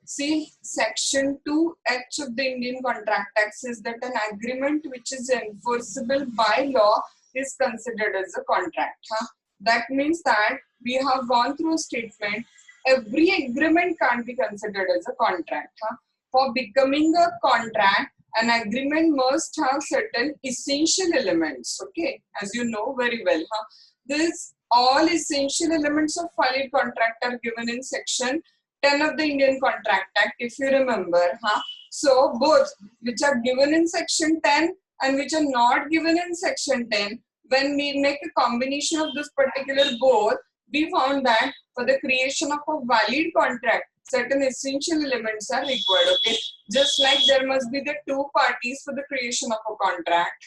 See, Section 2H of the Indian Contract Act says that an agreement which is enforceable by law is considered as a contract. That means that we have gone through a statement. Every agreement can't be considered as a contract. For becoming a contract, an agreement must have certain essential elements. Okay, as you know very well. This all essential elements of valid contract are given in Section 10 of the Indian Contract Act, if you remember. So both which are given in Section 10 and which are not given in Section 10, when we make a combination of this particular both, we found that for the creation of a valid contract, certain essential elements are required. Okay, just like there must be the two parties for the creation of a contract.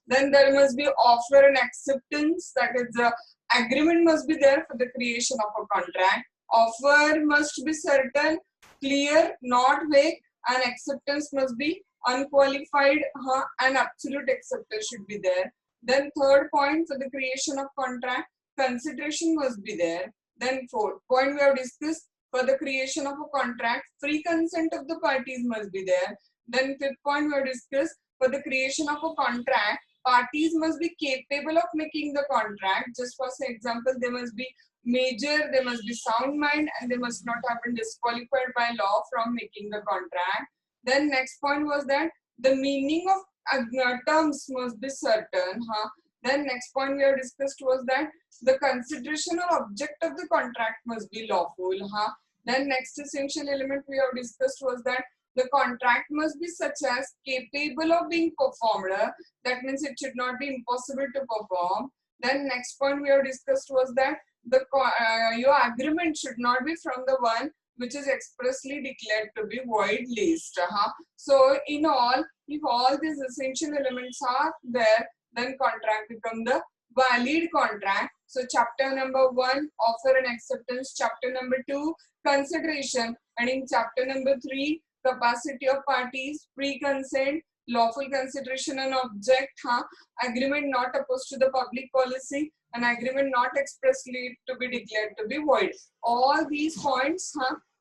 Then there must be offer and acceptance, that is the agreement must be there for the creation of a contract. Offer must be certain, clear, not vague, and acceptance must be unqualified, and absolute acceptance should be there. Then third point, for the creation of contract, consideration must be there. Then fourth point we have discussed, for the creation of a contract, free consent of the parties must be there. Then fifth point we have discussed, for the creation of a contract, parties must be capable of making the contract. Just for example, they must be major, they must be sound mind, and they must not have been disqualified by law from making the contract. Then next point was that the meaning of terms must be certain. Then next point we have discussed was that the consideration or object of the contract must be lawful. Then next essential element we have discussed was that the contract must be such as capable of being performed. That means it should not be impossible to perform. Then next point we have discussed was that the your agreement should not be from the one which is expressly declared to be void list. So in all, if all these essential elements are there, then contract become the valid contract. So chapter number 1, offer and acceptance. Chapter number 2, consideration. And in chapter number 3, capacity of parties, pre-consent, lawful consideration and object, agreement not opposed to the public policy, an agreement not expressly to be declared to be void. All these points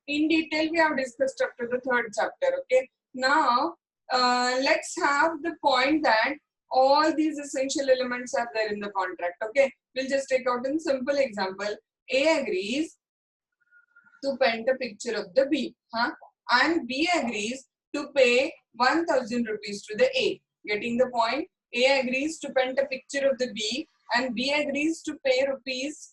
in detail we have discussed up to the 3rd chapter. Okay, now let's have the point that all these essential elements are there in the contract. Okay, we'll just take out a simple example. A agrees to paint a picture of the B, and B agrees to pay 1000 rupees to the A. Getting the point? A agrees to paint a picture of the B and B agrees to pay rupees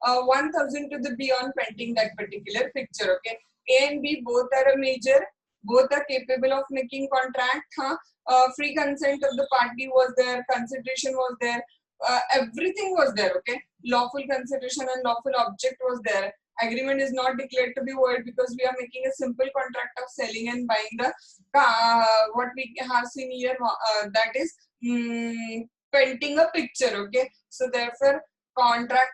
1000 to the B on painting that particular picture. Okay, A and B both are a major, both are capable of making contract. Free consent of the party was there, consideration was there, everything was there. Okay, lawful consideration and lawful object was there. Agreement is not declared to be void because we are making a simple contract of selling and buying the what we have seen here, that is painting a picture. Okay, so therefore contract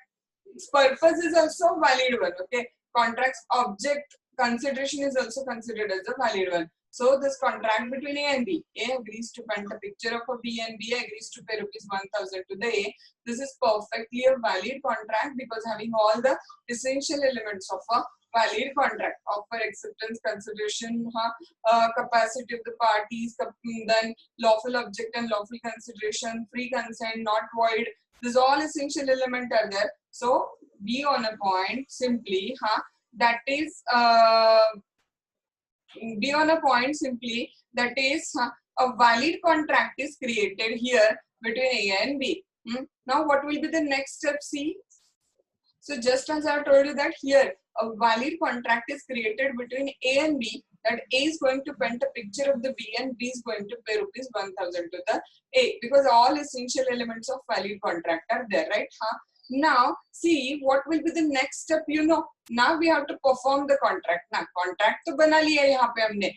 purpose is also valid one. Okay, contract's object consideration is also considered as a valid one. So this contract between A and B, A agrees to paint a picture of a B and B agrees to pay rupees 1000 to the A. This is perfectly a valid contract because having all the essential elements of a valid contract: offer, acceptance, consideration, capacity of the parties, then lawful object and lawful consideration, free consent, not void. These all essential elements are there. So be on a point simply, that is be on a point simply, that is a valid contract is created here between A and B. Now what will be the next step? See, so just as I have told you that here a valid contract is created between A and B, that A is going to paint a picture of the B and B is going to pay rupees 1000 to the A, because all essential elements of valid contract are there, right? Now see what will be the next step. Now we have to perform the contract. ना contract तो बना लिया यहाँ पे हमने,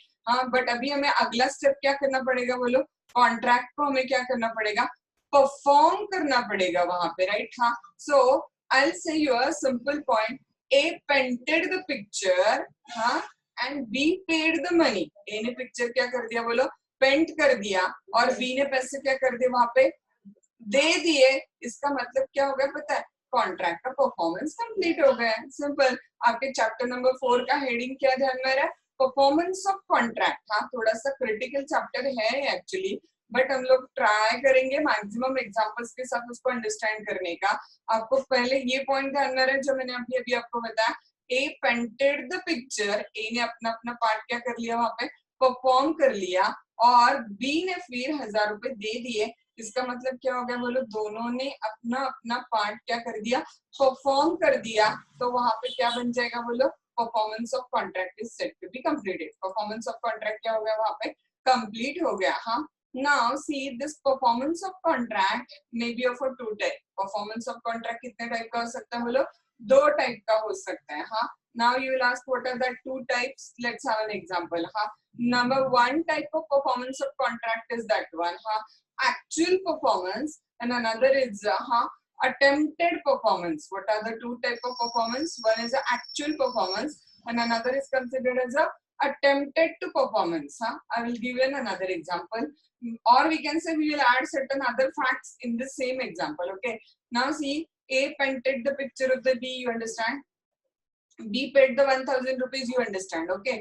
but अभी हमें अगला step क्या करना पड़ेगा बोलो? Contract को हमें क्या करना पड़ेगा? Perform करना पड़ेगा वहाँ पे, right? So I'll say you a simple point. A painted the picture, and B paid the money. A ने picture क्या कर दिया बोलो? Paint कर दिया और B ने पैसे क्या कर दिए वहाँ पे? दे दिए. इसका मतलब क्या हो गया पता है? कॉन्ट्रैक्ट का परफॉर्मेंस कंप्लीट हो गया. सिंपल. आपके चैप्टर नंबर 4 का हेडिंग क्या ध्यान में रहा है? परफॉर्मेंस ऑफ कॉन्ट्रैक्ट, हाँ थोड़ा सा क्रिटिकल चैप्टर है एक्चुअली, बट हम लोग ट्राई करेंगे मैक्सिमम एग्जांपल्स के साथ उसको अंडरस्टैंड करने का। आपको पहले ये पॉइंट ध्यान में रहे जो मैंने अभी अभी आपको बताया, ए पेंटेड द पिक्चर, ए ने अपना अपना पार्ट क्या कर लिया, वहां पे परफॉर्म कर लिया, और बी ने फिर 1000 रुपए दे दिए। इसका मतलब क्या हो गया बोलो, दोनों ने अपना अपना पार्ट क्या कर दिया, परफॉर्म कर दिया। तो वहां पे क्या बन जाएगा बोलो, performance of contract is said to be completed. Performance of contract क्या हो गया, वहां पे कंप्लीट हो गया। हाँ, now see this performance of contract may be of two type. Performance of contract कितने टाइप का हो सकता है बोलो, दो टाइप का हो सकता है। हाँ, now you will ask what are the two types, let's have an example. हाँ, number one type of performance of contract is that one, actual performance, and another is attempted performance. What are the two type of performance? One is a actual performance and another is considered as a attempted to performance. I will give you another example, or we can say we will add certain other facts in the same example. Okay, now see, A painted the picture of the B, you understand, B paid the 1000 rupees, you understand. Okay,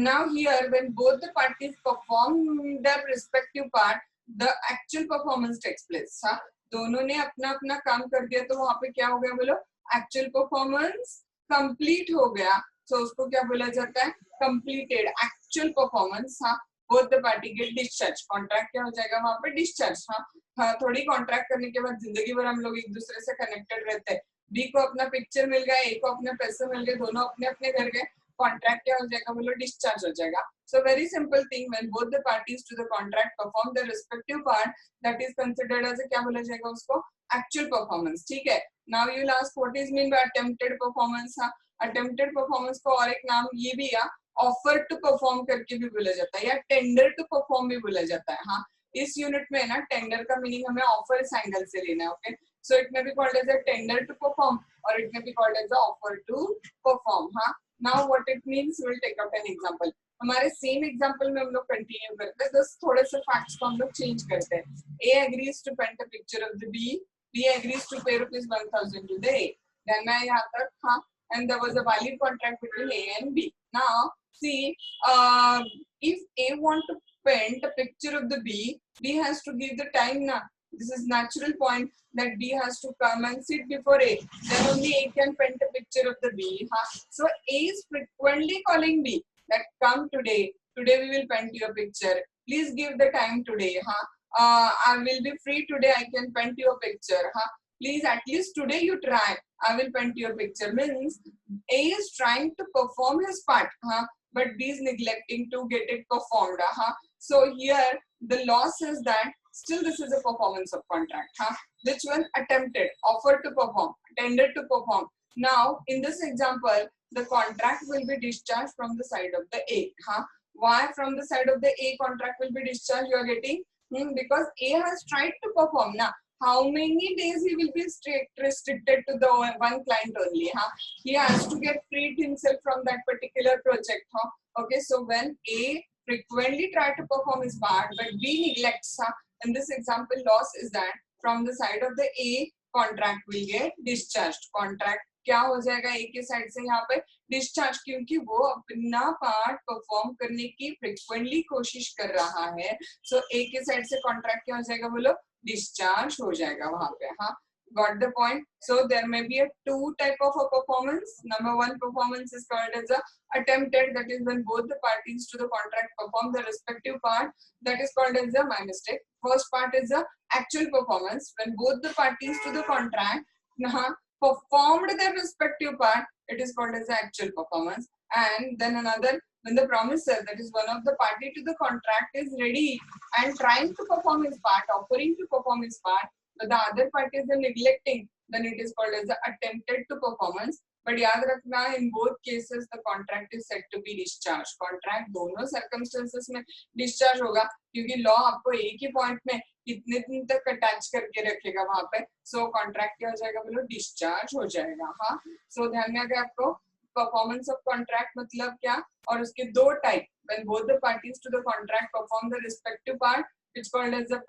now here when both the parties perform their respective part, the actual performance takes place. हाँ, दोनों ने अपना अपना काम कर दिया, तो वहां पे क्या हो गया बोलो, एक्चुअल परफॉर्मेंस कंप्लीट हो गया। तो उसको क्या बोला जाता है, कंप्लीटेड एक्चुअल परफॉर्मेंस। हाँ, both the party get discharge, contract क्या हो जाएगा वहां पे, डिस्चार्ज। हाँ, थोड़ी कॉन्ट्रैक्ट करने के बाद जिंदगी भर हम लोग एक दूसरे से कनेक्टेड रहते हैं। बी को अपना पिक्चर मिल गया, ए को अपने पैसे मिल गए, दोनों अपने अपने घर गए, कॉन्ट्रैक्ट क्या हो जाएगा बोलो, डिस्चार्ज हो जाएगा। So very simple thing, when both the parties to the contract perform the respective part, that is considered as क्या बोला जाएगा उसको, एक्चुअल परफॉर्मेंस। ठीक है, now you will ask what is mean by attempted performance. हाँ, attempted performance को और एक नाम ये भी है, ऑफर टू परफॉर्म करके भी बोला जाता है, या टेंडर टू परफॉर्म भी बोला जाता है। हाँ, इस यूनिट में ना टेंडर का मीनिंग हमें ऑफर एंगल से लेना है। Okay, so it may be called as a tender to perform or it may be called as a offer to perform. हाँ, now what it means, we'll take out an example. हमारे same example में हम लोग continue करते हैं, बस थोड़े से फैक्ट्स को हम लोग चेंज करते हैं। A agrees to paint a picture of the B, B agrees to pay rupees 1000 to the A. Then मैं यहाँ तक, हाँ, and there was a valid contract between A and B. Now see, if A want to paint a picture of the B, B has to give the time na. This is natural point that B has to come and sit before A. Then only A can paint a picture of the B. So A is frequently calling B that come today. Today we will paint your picture. Please give the time today. I will be free today. I can paint your picture. Please at least today you try. I will paint your picture. Means A is trying to perform his part. But B is neglecting to get it performed. So here the law says that still this is a performance of contract. Which one? Attempted, offered to perform, tended to perform. Now in this example, the contract will be discharged from the side of the A. Why from the side of the A contract will be discharged? You are getting, because A has tried to perform. Now how many days he will be restricted to the one client only? He has to get freed himself from that particular project. Okay, so when A frequently try to perform his part but B neglects, in this example loss is that from the side of the A contract will get discharged. Contract क्या हो जाएगा, A के side से यहाँ पे discharge, क्योंकि वो अपना पार्ट परफॉर्म करने की फ्रिक्वेंटली कोशिश कर रहा है। सो A के साइड से कॉन्ट्रैक्ट क्या हो जाएगा बोलो, डिस्चार्ज हो जाएगा वहां पे। हाँ, got the point? So there may be a two type of a performance. Number one performance is called as a attempted, that is when both the parties to the contract perform the respective part, that is called as a, my mistake, first part is a actual performance, when both the parties to the contract performed their respective part, it is called as the actual performance. And then another, when the promiser, that is one of the party to the contract, is ready and trying to perform his part, offering to perform his part, but the other parties are neglecting, then it is called as the attempted to performance. But याद रखना, in both cases the contract is said to be discharged. Contract दोनों circumstances में discharge होगा, क्योंकि law आपको एक ही point में कितने दिन तक अटैच करके रखेगा वहां पे। सो कॉन्ट्रैक्ट क्या हो जाएगा बोलो, डिस्चार्ज हो जाएगा। हाँ, सो ध्यान में आ गया आपको, परफॉर्मेंस ऑफ कॉन्ट्रैक्ट मतलब क्या, और उसके दो type, when both the parties to the contract perform the respective part, it's called as the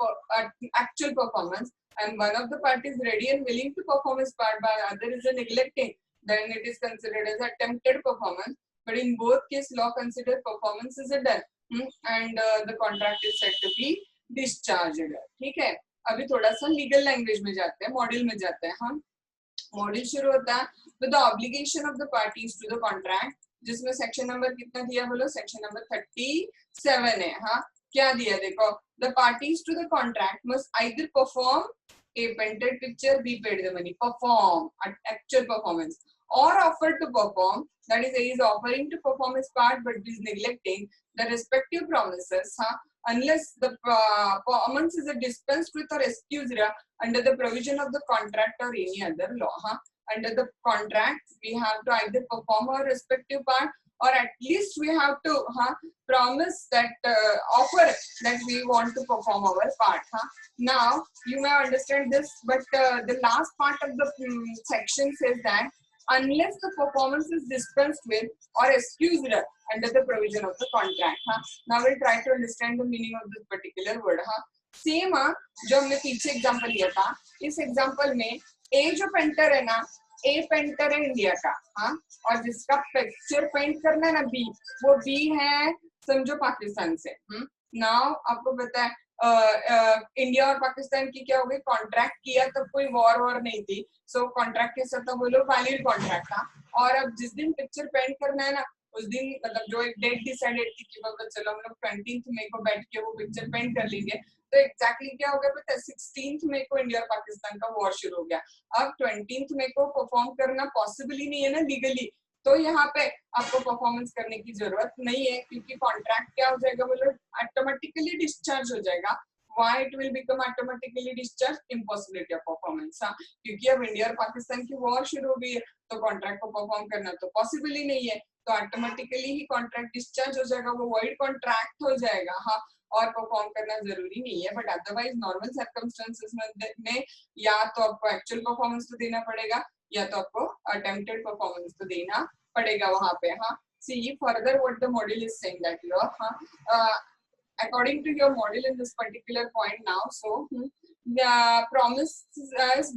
actual performance, and one of the parties ready and willing to perform his part but other is neglecting, then it is considered as attempted performance. but in both case law consider performance is a done and the contract is said to be discharged. ठीक है, अभी थोड़ा सा legal language में जाते हैं, module में जाते हैं हम। मॉड्यूल शुरू होता है with the obligation of the parties to the contract, जिसमें सेक्शन नंबर कितना दिया बोलो, सेक्शन नंबर 37 है। हाँ, क्या दिया देखो, the parties to the contract must either perform a painted picture, be paid the money, perform actual performance, or offer to perform, that is he is offering to perform his part but is neglecting the respective promises, unless the performance is dispensed with or excused under the provision of the contract or any other law. Under the contract we have to either perform our respective part or at least we have to promise that offer that we want to perform our part. Now you may understand this, but the last part of the section says that unless the performance is dispensed with or excused under the provision of the contract. Now we'll try to understand the meaning of this particular word. Same जो हमने पीछे example लिया था, इस example में ए जो painter है ना, ए पेंटर है इंडिया का, हाँ, और जिसका पिक्चर पेंट करना है ना बी, वो बी है समझो पाकिस्तान से। नाउ आपको पता है इंडिया और पाकिस्तान की क्या हो गई, कॉन्ट्रैक्ट किया तब कोई वॉर नहीं थी, सो कॉन्ट्रैक्ट के साथ वो लोग वैलिड कॉन्ट्रैक्ट था। और अब जिस दिन पिक्चर पेंट करना है ना, उस दिन मतलब जो एक डेट डिसाइडेड थी कि बाबा चलो हम लोग 20 मई को बैठ के वो पिक्चर पेंट कर लेंगे, तो एग्जैक्टली क्या हो गया पता है, 16 मई को इंडिया और पाकिस्तान का वॉर शुरू हो गया। अब 20 मई को परफॉर्म करना पॉसिबल ही नहीं है ना लीगली, तो यहाँ पे आपको परफॉर्मेंस करने की जरूरत नहीं है, क्योंकि कॉन्ट्रैक्ट क्या हो जाएगा बोलो, ऑटोमेटिकली डिस्चार्ज हो जाएगा। Why it will become automatically discharged? Impossibility of performance, क्योंकि अब इंडिया और पाकिस्तान की वॉर शुरू हो गई है, तो कॉन्ट्रैक्ट को परफॉर्म करना तो पॉसिबल ही नहीं है, तो ऑटोमेटिकली ही कॉन्ट्रैक्ट डिस्चार्ज हो जाएगा, वो वॉइड कॉन्ट्रैक्ट हो जाएगा। हाँ, और परफॉर्म करना जरूरी नहीं है, बट अदरवाइज नॉर्मल सर्कमस्टेंसेस में या तो आपको एक्चुअल परफॉर्मेंस तो देना पड़ेगा या तो आपको अटेम्प्टेड परफॉर्मेंस तो देना पड़ेगा वहां पे। हाँ, see further what the module is saying that you according to your model in this particular point now, so the promise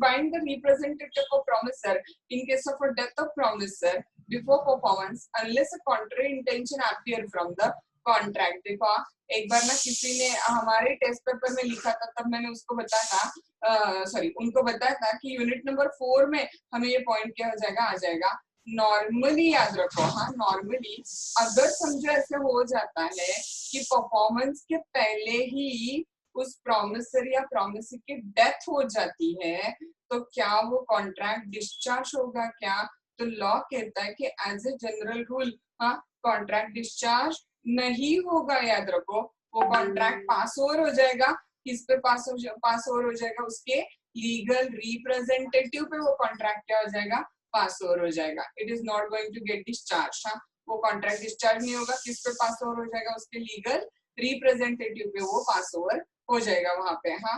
bind the representative of promisor in case of a death of promisor before performance unless a contrary intention appear from the contract. देखो एक बार ना किसी ने हमारे test paper में लिखा था, तब मैंने उसको बताया था, सॉरी उनको बताया था कि यूनिट नंबर 4 में हमें ये पॉइंट क्या हो जाएगा, आ जाएगा। नॉर्मली याद रखो, हाँ नॉर्मली अगर समझो ऐसे हो जाता है कि परफॉर्मेंस के पहले ही उस प्रॉमिसर या प्रॉमिसर की डेथ हो जाती है, तो क्या वो कॉन्ट्रैक्ट डिस्चार्ज होगा क्या? तो लॉ कहता है कि एज ए जनरल रूल हाँ कॉन्ट्रैक्ट डिस्चार्ज नहीं होगा। याद रखो, वो कॉन्ट्रैक्ट पास ओवर हो जाएगा, किस पे पास ओवर हो जाएगा, उसके लीगल रिप्रेजेंटेटिव पे वो कॉन्ट्रैक्ट क्या हो जाएगा, पास ओवर हो जाएगा। It is not going to get discharge. हाँ, वो कॉन्ट्रैक्ट डिस्चार्ज नहीं होगा, किस पे पास ओवर हो जाएगा, उसके लीगल रिप्रेजेंटेटिव पे वो पास ओवर हो जाएगा वहां पे। हाँ,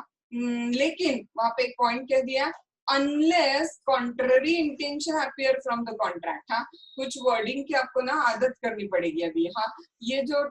लेकिन वहां पे एक पॉइंट क्या दिया, unless contrary intention appear from the contract. हाँ, कुछ वर्डिंग की आपको ना आदत करनी पड़ेगी अभी। हाँ, ये जो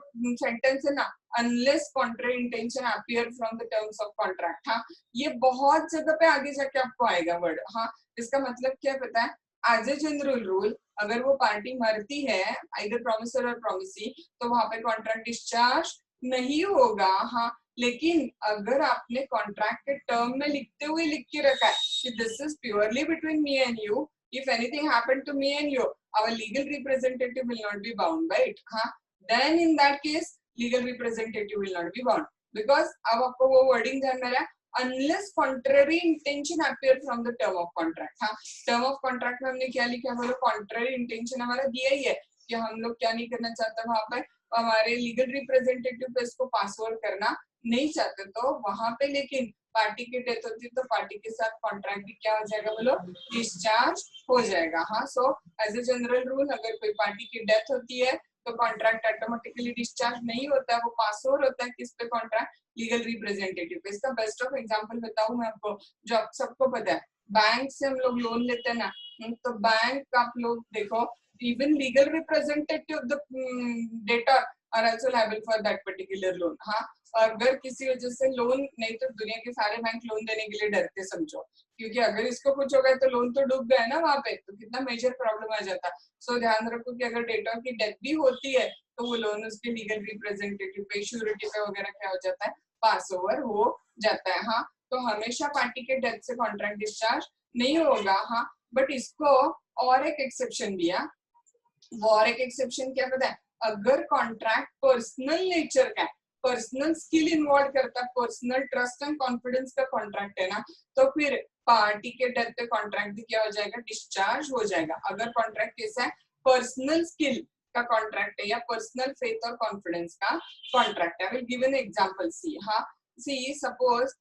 सेंटेंस है ना, unless contrary intention appear from the terms of contract, हाँ ये बहुत जगह पे आगे जाके आपको आएगा वर्ड। हाँ, इसका मतलब क्या पता है, एज ए जनरल रूल अगर वो पार्टी मरती है आइदर प्रॉमिसर और प्रॉमिसी, तो वहां पे कॉन्ट्रैक्ट डिस्चार्ज नहीं होगा। हाँ, लेकिन अगर आपने कॉन्ट्रैक्ट के टर्म में लिखते हुए लिख के रखा है कि this is purely between me and you, if anything happened to me and you our legal representative will not be bound by it. हाँ, then in that case legal representative will not be bound, because अब आपको वो wording ध्यान में रहा, unless contrary intention appear from the term of contract। हाँ, term of contract में हमने क्या लिखा है बोलो, contrary intention हमारा दिया ही है कि हम लोग क्या नहीं करना चाहते वहां पर, हमारे लीगल रिप्रेजेंटेटिव पे इसको पासवर्ड करना नहीं चाहते, तो वहां पे लेकिन पार्टी की डेथ होती है तो पार्टी के साथ कॉन्ट्रैक्ट भी क्या हो जाएगा बोलो, डिस्चार्ज हो जाएगा। हाँ, so as a general rule अगर कोई पार्टी की डेथ होती है तो कॉन्ट्रैक्ट ऑटोमेटिकली डिस्चार्ज नहीं होता है, वो पास ओवर होता है किस पे, कॉन्ट्रैक्ट लीगल रिप्रेजेंटेटिव पे। इसका बेस्ट ऑफ एग्जांपल बताऊं मैं आपको, जो आप सबको पता है, बैंक से हम लोग लोन लेते हैं ना, तो बैंक आप लोग देखो, even legal representative the debtor are also liable for that particular loan. हाँ, अगर किसी वजह से लोन, नहीं तो दुनिया के सारे बैंक लोन देने के लिए डरते समझो, क्योंकि अगर इसको कुछ हो गया तो लोन तो डूब गया ना वहां पे, तो कितना मेजर प्रॉब्लम आ जाता। सो ध्यान रखो कि अगर डेटा की डेथ भी होती है तो वो लोन उसके लीगल रिप्रेजेंटेटिव पे, श्योरिटी पे वगैरह क्या हो जाता है, पास ओवर हो जाता है। हाँ, तो हमेशा पार्टी के डेथ से कॉन्ट्रैक्ट डिस्चार्ज नहीं होगा। हाँ, बट इसको और एक एक्सेप्शन दिया, वो और एक एक्सेप्शन क्या पता है, अगर कॉन्ट्रैक्ट पर्सनल नेचर का है, पर्सनल स्किल इन्वॉल्व करता है, पर्सनल ट्रस्ट एंड कॉन्फिडेंस का कॉन्ट्रैक्ट है ना, तो फिर पार्टी के डेथ पे कॉन्ट्रैक्ट भी क्या हो जाएगा, डिस्चार्ज हो जाएगा। अगर कॉन्ट्रैक्ट कैसा है, पर्सनल स्किल का कॉन्ट्रैक्ट है या पर्सनल फेथ और कॉन्फिडेंस का कॉन्ट्रैक्ट है। I will give an example. See, हाँ, see suppose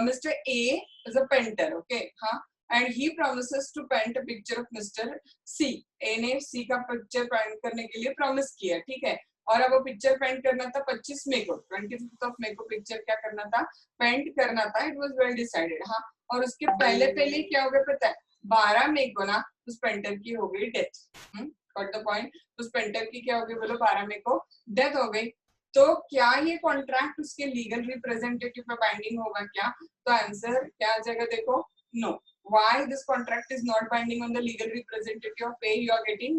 mister A is a painter, okay, हाँ, and he promises to paint a picture of Mr. C. A ने C का picture paint करने के लिए प्रॉमिस किया, ठीक है, और अब वो पिक्चर पेंट करना था 25 मई को, 25 मई को पिक्चर क्या करना था, पेंट करना था। It was well decided. हाँ, और उसके पहले पहले क्या हो गया पता है, 12 मई को ना उस पेंटर की हो गई डेथ। Got the point? उस पेंटर की क्या हो गई बोलो, 12 मई को डेथ हो गई। तो क्या ये कॉन्ट्रैक्ट उसके लीगल रिप्रेजेंटेटिव पे बाइंडिंग होगा क्या? तो आंसर क्या आ जाएगा, देखो, no. Why this contract is not binding on the legal representative of A you are getting?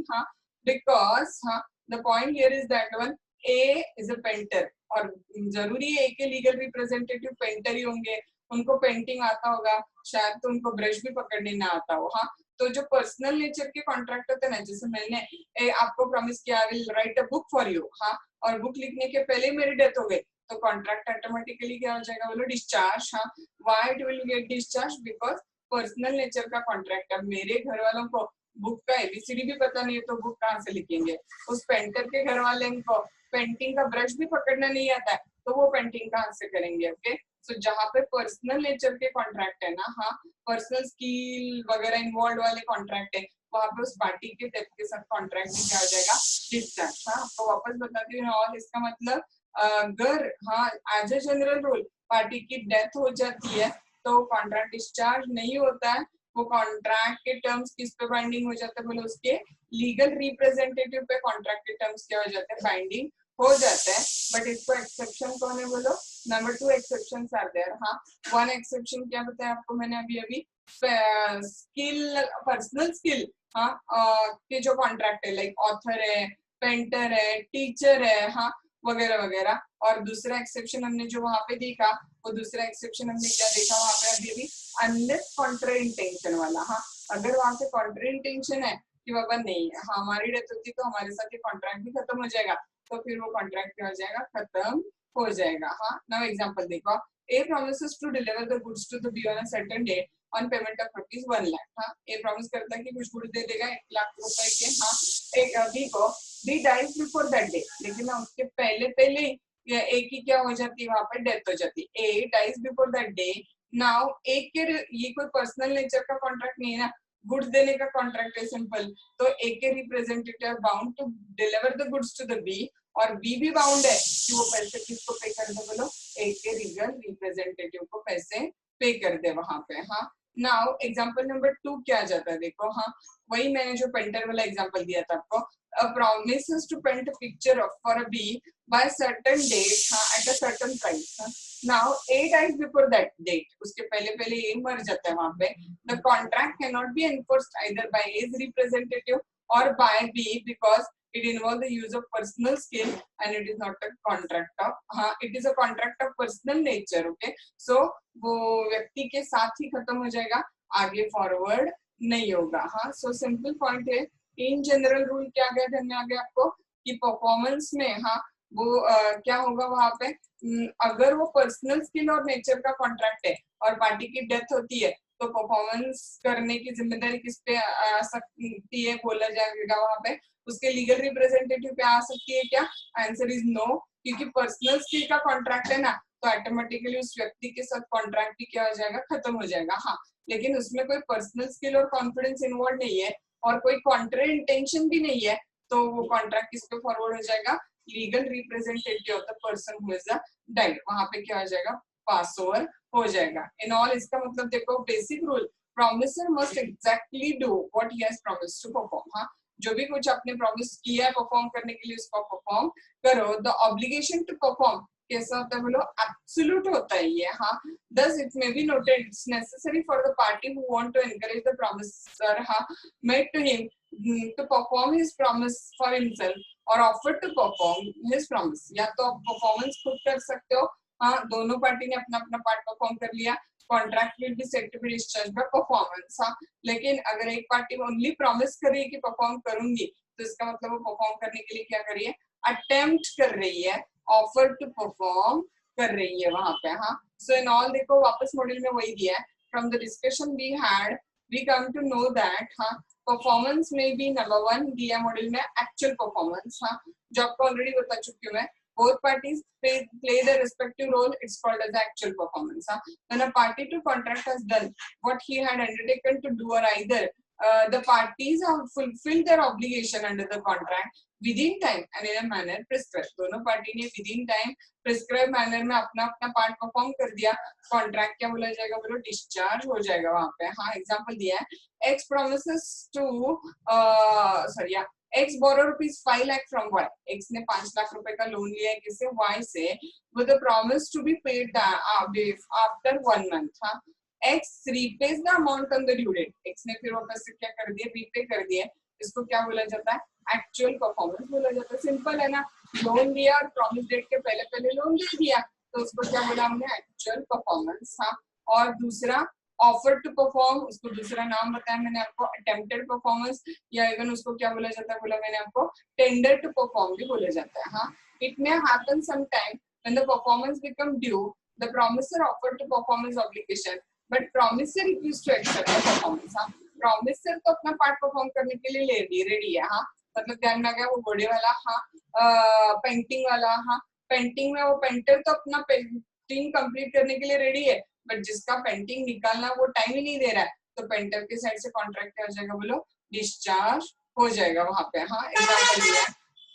Because the point here is that one, A is a painter, और जरूरी है A के legal representative पेंटर ही होंगे, उनको painting आता होगा, शायद तो उनको ब्रश भी पकड़ने ना आता हो। हाँ, तो जो पर्सनल नेचर के कॉन्ट्रैक्ट होते हैं ना, जैसे मैंने आपको प्रॉमिस किया, I will write a book for you, हाँ, और बुक लिखने के पहले मेरी डेथ हो गई, तो कॉन्ट्रैक्ट ऑटोमेटिकली क्या हो जाएगा बोलो, डिस्चार्ज। हाँ, why it will get discharge? Because personal nature का कॉन्ट्रैक्ट है। मेरे घर वालों को बुक का एबीसीडी भी पता नहीं है, तो बुक कहाँ से लिखेंगे? उस पेंटर के घर वाले को पेंटिंग का ब्रश भी पकड़ना नहीं आता है, तो वो पेंटिंग कहाँ से करेंगे? ओके, सो जहाँ पे पर्सनल नेचर के कॉन्ट्रैक्ट है ना, हाँ, पर्सनल स्किल वगैरह इन्वॉल्व वाले कॉन्ट्रैक्ट है, वहां पे उस पार्टी के डेथ के साथ कॉन्ट्रैक्ट में क्या हो जाएगा, डिस्चार्ज। हाँ, तो वापस बताती हूँ, और इसका मतलब अगर, हाँ, as a general rule party की डेथ हो जाती है तो कॉन्ट्रैक्ट डिस्चार्ज नहीं होता है। वो कॉन्ट्रैक्ट के टर्म्स किस पे बाइंडिंग हो जाते हैं बोलो, उसके लीगल रिप्रेजेंटेटिव पे कॉन्ट्रैक्ट के टर्म्स क्या हो जाते हैं, बाइंडिंग हो जाते हैं। बट इसको एक्सेप्शन कौन है बोलो, नंबर 2 एक्सेप्शंस आर देयर। हाँ, वन एक्सेप्शन क्या बताया आपको मैंने अभी स्किल, पर्सनल स्किल, हाँ, के जो कॉन्ट्रैक्ट है, लाइक ऑथर है, पेंटर है, टीचर है, हाँ, वगैरह वगैरह। और दूसरा एक्सेप्शन हमने जो वहां पे देखा, वो दूसरा एक्सेप्शन हमने क्या देखा वहां पे अभी अनलेस कॉन्ट्रा इंटेंशन वाला। हाँ, अगर वहां पे कॉन्ट्रा इंटेंशन है कि बाबा नहीं, हाँ, हमारी डेथ होती तो हमारे साथ ये कॉन्ट्रैक्ट भी खत्म हो जाएगा, तो फिर वो कॉन्ट्रैक्ट क्या हो जाएगा, खत्म हो जाएगा। हाँ, नाउ एग्जांपल देखो, A promises to deliver the goods to the B on a certain date on payment of ₹1 lakh। हाँ, A प्रॉमिस करता है कि कुछ गुड्स दे देगा 1 लाख रुपए के। हाँ, एक B को, B dies before that day, लेकिन ना उसके पहले पहले या A की क्या हो जाती है, वहां पे डेथ हो जाती है। A dies before that day। Now A के, ये कोई पर्सनल नेचर का कॉन्ट्रैक्ट नहीं है ना, गुड्स देने का कॉन्ट्रैक्ट है, सिंपल। तो A के representative bound to deliver the goods to the B, और B भी बाउंड है कि वो पैसे किसको पे कर दे बोलो, A के लीगल रिप्रेजेंटेटिव को पैसे पे कर दे वहां पे। हाँ, नाउ एग्जांपल नंबर 2 क्या जाता है देखो। हाँ, वही मैंने जो पेंटर वाला एग्जांपल दिया था आपको, promises to paint a picture of for a B by certain date, at a certain price। now A dies before that date, उसके पहले पहले A मर जाता है वहां पे। the contract cannot be enforced either by A's representative or by B because it involves the use of personal skill and it is not a contract of, it is a contract of personal nature। okay, so वो व्यक्ति के साथ ही खत्म हो जाएगा, आगे forward नहीं होगा। हाँ, सो सिंपल पॉइंट है, इन जनरल रूल क्या गया ध्यान में आ गया आपको कि परफॉर्मेंस में, हाँ, वो क्या होगा वहां पे, अगर वो पर्सनल स्किल और नेचर का कॉन्ट्रैक्ट है और पार्टी की डेथ होती है, तो परफॉर्मेंस करने की जिम्मेदारी किस पे आ सकती है बोला जाएगा वहां पे, उसके लीगल रिप्रेजेंटेटिव पे आ सकती है क्या? आंसर इज नो, क्योंकि पर्सनल स्किल का कॉन्ट्रैक्ट है ना, तो ऑटोमेटिकली उस व्यक्ति के साथ कॉन्ट्रैक्ट भी क्या हो जाएगा, खत्म हो जाएगा। हाँ, लेकिन उसमें कोई पर्सनल स्किल और कॉन्फिडेंस इन्वॉल्व नहीं है और कोई कॉन्ट्रा इंटेंशन भी नहीं है, तो वो कॉन्ट्रैक्ट किस पे फॉरवर्ड हो जाएगा, legal representative of the person who is died, वहां पे क्या हो जाएगा, पास ओवर हो जाएगा। इन ऑल इसका मतलब देखो, basic rule, promiser must exactly do what he has promised to perform। हाँ, जो भी कुछ आपने प्रॉमिस किया है परफॉर्म करने के लिए उसको परफॉर्म करो. द ऑब्लिगेशन टू परफॉर्म कैसा होता है बोलो, एब्सोल्यूट होता है ये. हाँ, thus it may be noted it's necessary for the party who want to encourage the promiser made to him to perform his promise for himself or offer to perform his promise. या तो आप performance खुद कर सकते हो. हाँ, दोनों party ने अपना अपना पार्ट परफॉर्म कर लिया. Contract will be set to be discharge by performance. हाँ, लेकिन अगर एक पार्टी ओनली प्रॉमिस कर रही है कि परफॉर्म करूंगी, तो इसका मतलब वो परफॉर्म करने के लिए क्या कर रही है, अटेम्प्ट कर रही है, ऑफर टू परफॉर्म कर रही है वहां पे. हाँ, सो इन ऑल देखो वापस मॉड्यूल में वही दिया है. From the discussion we had we come to know that हाँ, परफॉर्मेंस में भी नंबर 1 दिया मॉड्यूल में एक्चुअल परफॉर्मेंस. हाँ, जो आपको ऑलरेडी बता चुकी हूँ मैं. Both parties play their respective role. It's called as actual performance. When a party to contract has done what he had undertaken to do, or either the parties have fulfilled their obligation under the contract within time and in a manner prescribed. दोनों party ने within time prescribed manner में अपना अपना part perform कर दिया. Contract क्या बोला जाएगा बोलो, डिस्चार्ज हो जाएगा वहां पे. हाँ, एग्जांपल दिया है. X promises to sorry X borrow ₹5 lakh from Y. X ने 5 लाख रुपए का लोन लिया है किससे, Y से, with the promise to be paid after 1 month. हाँ, X repays the amount on the due date. X ने फिर वो पैसे क्या कर दिए, रीपे कर दिए. इसको क्या बोला जाता है, एक्चुअल परफॉर्मेंस बोला जाता है. सिंपल है ना, लोन दिया और प्रॉमिस डेट के पहले पहले लोन दे दिया, तो उसको क्या बोला हमने, एक्चुअल परफॉर्मेंस. हाँ, और दूसरा ऑफर टू परफॉर्म, उसको दूसरा नाम बताया मैंने आपको, अटेम्प्टेड परफॉर्मेंस, या इवन उसको क्या बोला जाता है बोला मैंने आपको, टेंडर टू परफॉर्म भी बोला जाता है. हाँ, it may happen some time when the performance become due, the promisor offer to perform his obligation but promisor refuse to accept the performance. हाँ, प्रॉमिसर तो अपना पार्ट परफॉर्म करने के लिए रेडी है. हाँ, मतलब ध्यान में आ गया वो घोड़े वाला. हाँ, पेंटिंग वाला. हाँ, पेंटिंग में वो पेंटर तो अपना पेंटिंग कंप्लीट करने के लिए रेडी है, बट जिसका पेंटिंग निकालना वो टाइम ही नहीं दे रहा है, तो पेंटर के साइड से कॉन्ट्रैक्ट क्या हो जाएगा बोलो, डिस्चार्ज हो जाएगा वहां पे. हाँ, एग्जांपल दिया है.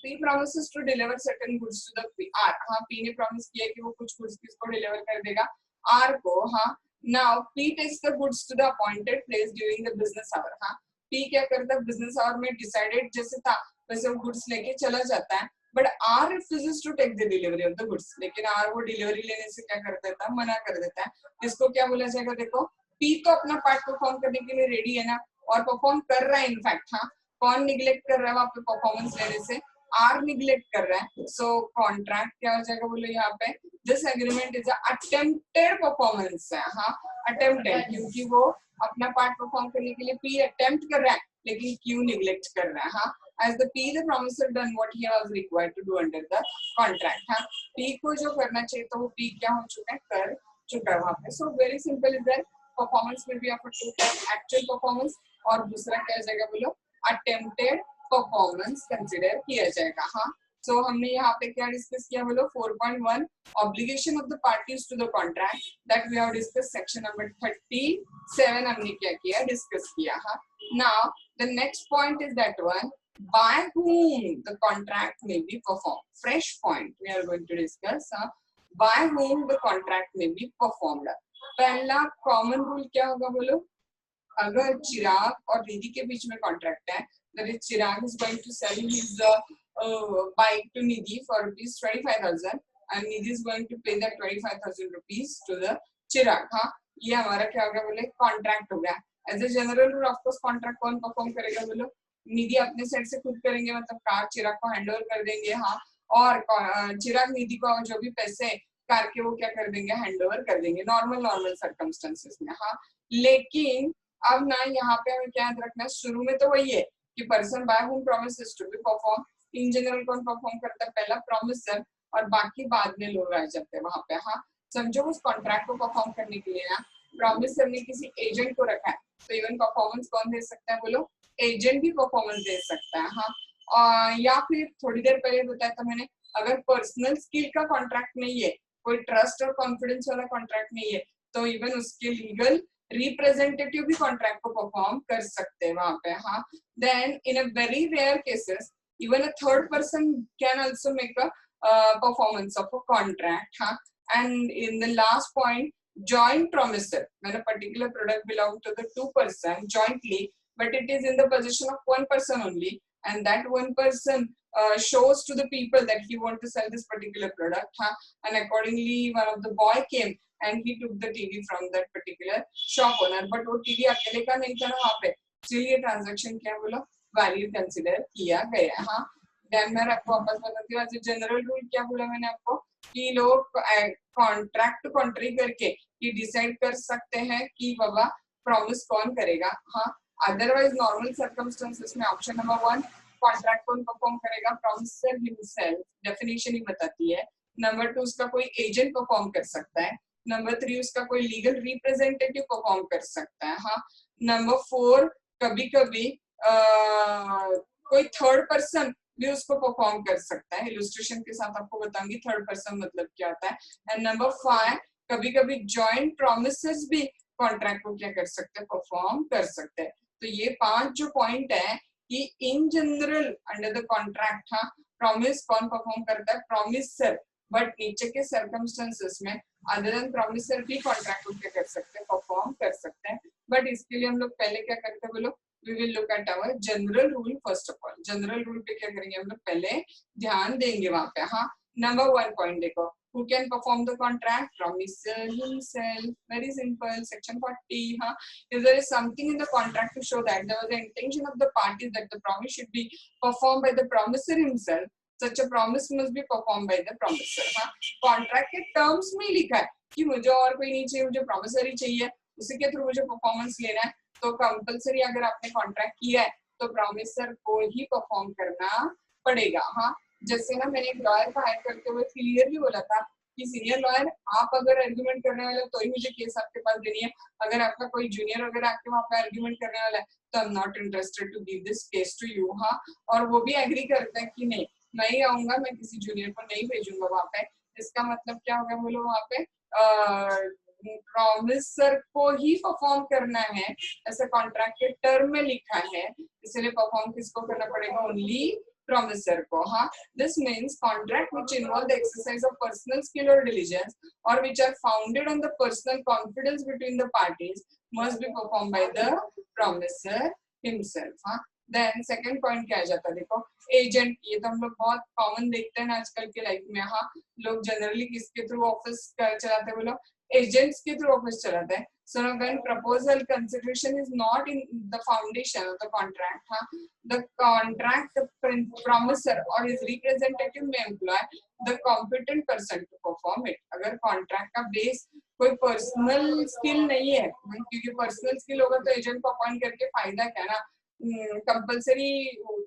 P promises to deliver certain goods to the P. R. हाँ, P ने प्रॉमिस किया कि वो कुछ गुड्स किसको डिलीवर कर देगा, R को. हाँ, now P takes the goods to the appointed place during the business hour. हाँ, P क्या करता है, बिजनेस आवर में डिसाइडेड जैसे था वैसे वो गुड्स लेके चला जाता है, but R refuses to take the delivery of the goods. लेकिन R वो डिलीवरी लेने से क्या कर देता है, मना कर देता है. इसको क्या बोला जाएगा, देखो P तो अपना पार्ट परफॉर्म करने के लिए रेडी है ना, और परफॉर्म कर रहा है इनफैक्ट. हाँ, कौन निग्लेक्ट कर रहा है वहां पे परफॉर्मेंस लेने से, R निग्लेक्ट कर रहा है. सो कॉन्ट्रैक्ट क्या हो जाएगा बोलो यहाँ पे, this agreement is attempted performance है. हाँ, अटेम्प्टेड, क्योंकि वो अपना पार्ट परफॉर्म करने के लिए P अटेम्प्ट कर रहा है, लेकिन Q निग्लेक्ट कर रहा है. हाँ, as the P the promiser done what he was required to do under the contract. हाँ, P को जो करना चाहिए तो वो P क्या हो चुका है, कर चुका है वहाँ पे. So very simple is that performance will be of two types, actual performance और दूसरा क्या जाएगा बोलो, attempted performance consider किया जाएगा. हाँ, so हमने यहाँ पे क्या डिस्कस किया बोलो, 4.1 obligation of the parties to the contract that we have discussed, section number 37 हमने क्या किया, डिस्कस किया. हाँ, now the next point is that one, by whom the contract may be performed. Fresh point we are going to discuss. By whom the contract may be performed. पहला common rule क्या होगा बोलो, अगर चिराग और निधि के बीच में कॉन्ट्रैक्ट है, that is Chirag is going to sell his bike to Nidhi for ₹25,000 and Nidhi is going to pay that ₹25,000 to the चिराग. हाँ, ये हमारा क्या होगा बोले, कॉन्ट्रैक्ट हो गया. As a general rule of course contract कौन परफॉर्म करेगा बोलो, निधि अपने साइड से खुद करेंगे, मतलब कार चिराग को हैंड ओवर कर देंगे. हाँ, और चिराग निधि को जो भी पैसे कार के वो क्या कर देंगे, हैंड ओवर कर देंगे, नॉर्मल सर्कमस्टेंसेस में. हाँ, लेकिन अब ना यहाँ पे हमें क्या याद रखना है, शुरू में तो वही है कि person by whom promises to be perform. In general कौन परफॉर्म करता है, पहला प्रॉमिसर, और बाकी बाद में लोग आ जाते हैं वहां पे. हाँ, समझो उस कॉन्ट्रैक्ट को परफॉर्म करने के लिए ना प्रॉमिसर ने किसी एजेंट को रखा है, तो इवन परफॉर्मेंस कौन दे सकता है बोलो, एजेंट भी परफॉर्मेंस दे सकता है. हाँ, या फिर थोड़ी देर पहले बताया था मैंने, अगर पर्सनल स्किल का कॉन्ट्रैक्ट नहीं है, कोई ट्रस्ट और कॉन्फिडेंस वाला कॉन्ट्रैक्ट नहीं है, तो इवन उसके लीगल रिप्रेजेंटेटिव भी कॉन्ट्रैक्ट को परफॉर्म कर सकते हैं वहां पे. हाँ, then in a very rare cases even a third person can also make a performance of a contract. हाँ, and in the last point, joint promisor, when a particular product belongs to the two person jointly, but it is in the possession of one person only, and that one person shows to the people that he want to sell this particular product, and accordingly one of the boy came and he took the TV from that particular shop owner, but वो TV अकेले का नहीं था ना वहाँ पे, इसलिए transaction क्या बोला वैलिड कंसिडर किया गया। हाँ, देन मैं आपको वापस बताती हूँ जनरल रूल क्या बोला मैंने आपको कि लोग कॉन्ट्रैक्ट कॉन्ट्री करके ये डिसाइड कर सकते हैं कि बाबा प्रॉमिस कौन करेगा। हाँ, अदरवाइज नॉर्मल सर्कमस्टेंसेस में ऑप्शन नंबर 1 कॉन्ट्रैक्ट कौन परफॉर्म करेगा, प्रॉमिसर हिमसेल्फ, डेफिनेशन ही बताती है। नंबर 2 उसका कोई एजेंट परफॉर्म कर सकता है। नंबर 3 उसका कोई लीगल रिप्रेजेंटेटिव परफॉर्म कर सकता है। हाँ, नंबर 4 कभी कभी कोई थर्ड पर्सन भी उसको परफॉर्म कर सकता है। इलस्ट्रेशन के साथ आपको बताऊंगी थर्ड पर्सन मतलब क्या होता है। एंड नंबर 5 कभी कभी जॉइंट प्रोमिसेस भी कॉन्ट्रैक्ट को क्या कर सकते हैं, परफॉर्म कर सकते हैं। तो ये 5 जो पॉइंट है कि in general under the contract, हाँ, प्रॉमिस कौन परफॉर्म करता है, प्रॉमिसर, बट नीचे के सर्कमस्टेंसेस में अदर देन प्रॉमिसर भी कॉन्ट्रैक्ट को क्या कर सकते हैं, परफॉर्म कर सकते हैं। बट इसके लिए हम लोग पहले क्या करते हैं बोलो, we will look at our general rule first of all। General rule पे क्या करेंगे हम लोग, पहले ध्यान देंगे वहां पे। हाँ, नंबर 1 पॉइंट देखो, who can perform the contract, promiser himself, very simple, section 40। हाँ, if there is something in the contract to show that there was the intention of the parties that the promise should be performed by the promiser himself, such a promise must be performed by the promiser। हाँ, contract के terms में लिखा है कि मुझे और कोई नहीं चाहिए, मुझे प्रॉमिसर ही चाहिए, उसी के थ्रू मुझे परफॉर्मेंस लेना है, तो कंपलसरी अगर आपने कॉन्ट्रैक्ट किया है तो प्रॉमिसर को ही परफॉर्म करना पड़ेगा। हाँ, जैसे ना मैंने एक लॉयर को हायर करते हुए क्लियरली बोला था कि सीनियर लॉयर आप अगर आर्गुमेंट करने वाले हो तो ही मुझे केस आपके पास देनी है, अगर आपका कोई जूनियर वगैरह आपके वहाँ पे आर्गुमेंट करने वाला है तो I am not interested to give this case to you. हाँ, और वो भी एग्री करते हैं कि नहीं मैं ही आऊंगा, मैं किसी जूनियर को नहीं भेजूंगा वहाँ पे। इसका मतलब क्या होगा बोलो, वहाँ पे प्रॉमिसर को ही परफॉर्म करना है, ऐसे कॉन्ट्रैक्ट के टर्म में लिखा है, इसलिए परफॉर्म किसको करना पड़ेगा, ओनली promisor को। हाँ, this means contract which involve the exercise of personal skill or diligence or which are founded on the personal confidence between the parties must be performed by the promisor himself। हाँ, then second point क्या आ जाता है देखो, agent. ये तो हम लोग बहुत कॉमन देखते हैं आजकल के लाइफ में। हाँ, लोग जनरली किसके थ्रू ऑफिस चलाते हैं बोलो, एजेंट्स के थ्रू ऑफिस चलाते हैं। So when proposal consideration is not in the foundation of the contract, the contract promiser or his representative may employ the competent person to perform it। अगर contract का base कोई personal skill नहीं है, क्योंकि personal skill होगा तो agent को appoint करके फायदा क्या ना, कंपलसरी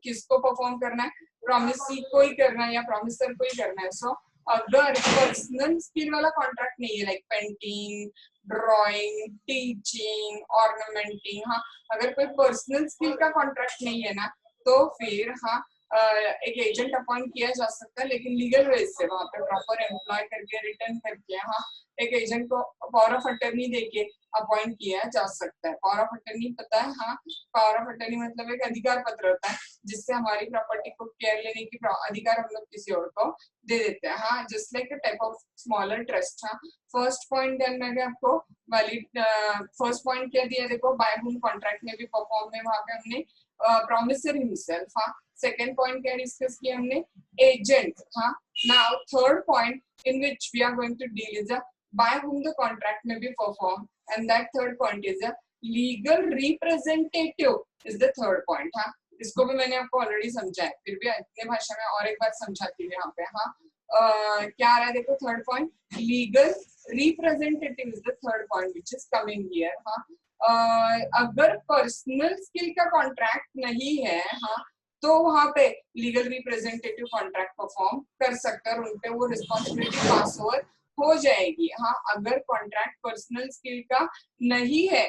किसको परफॉर्म करना है, प्रॉमिसी को ही करना है या प्रॉमिसर को ही करना है। सो अगर पर्सनल स्किल वाला कॉन्ट्रैक्ट नहीं है, लाइक पेंटिंग, ड्राइंग, टीचिंग, ऑर्नामेंटिंग, हाँ, अगर कोई पर्सनल स्किल का कॉन्ट्रैक्ट नहीं है ना तो फिर हाँ एक एजेंट अपॉइंट किया जा सकता है, लेकिन लीगल वेज से वहाँ पे प्रॉपर एम्प्लॉय करके रिटर्न करके हाँ एक एजेंट को पावर ऑफ अटर्नी देके अपॉइंट किया जा सकता है। पावर ऑफ अटर्नी पता है? हाँ, पावर ऑफ अटर्नी मतलब एक अधिकार पत्र होता है जिससे हमारी प्रॉपर्टी को केयर लेने की अधिकार हम लोग किसी और को दे देते हैं। हाँ, just like a type of smaller trust. हाँ, फर्स्ट पॉइंट देन मैंने आपको वैलिड फर्स्ट पॉइंट क्या दिया देखो, बाय होम कॉन्ट्रैक्ट में भी परफॉर्म में वहां पे हमने प्रॉमिसर हिमसेल्फ। हाँ, सेकंड पॉइंट क्या डिस्कस किया हमने, एजेंट। हाँ, now third point in which we are going to deal is a by whom the contract may be performed, and that third point is a legal representative is the third point। हाँ, इसको भी मैंने आपको already समझाया, फिर भी अपने भाषा में और एक बार समझाती हूँ यहाँ पे। हाँ, क्या आ रहा है देखो, third point legal representative is the third point which is coming here. हाँ, अगर पर्सनल स्किल का कॉन्ट्रैक्ट नहीं है हाँ तो वहां पे लीगल रिप्रेजेंटेटिव कॉन्ट्रैक्ट परफॉर्म कर सकता है और उनपे वो रिस्पॉन्सिबिलिटी पास ओवर हो जाएगी। हाँ, अगर कॉन्ट्रैक्ट पर्सनल स्किल का नहीं है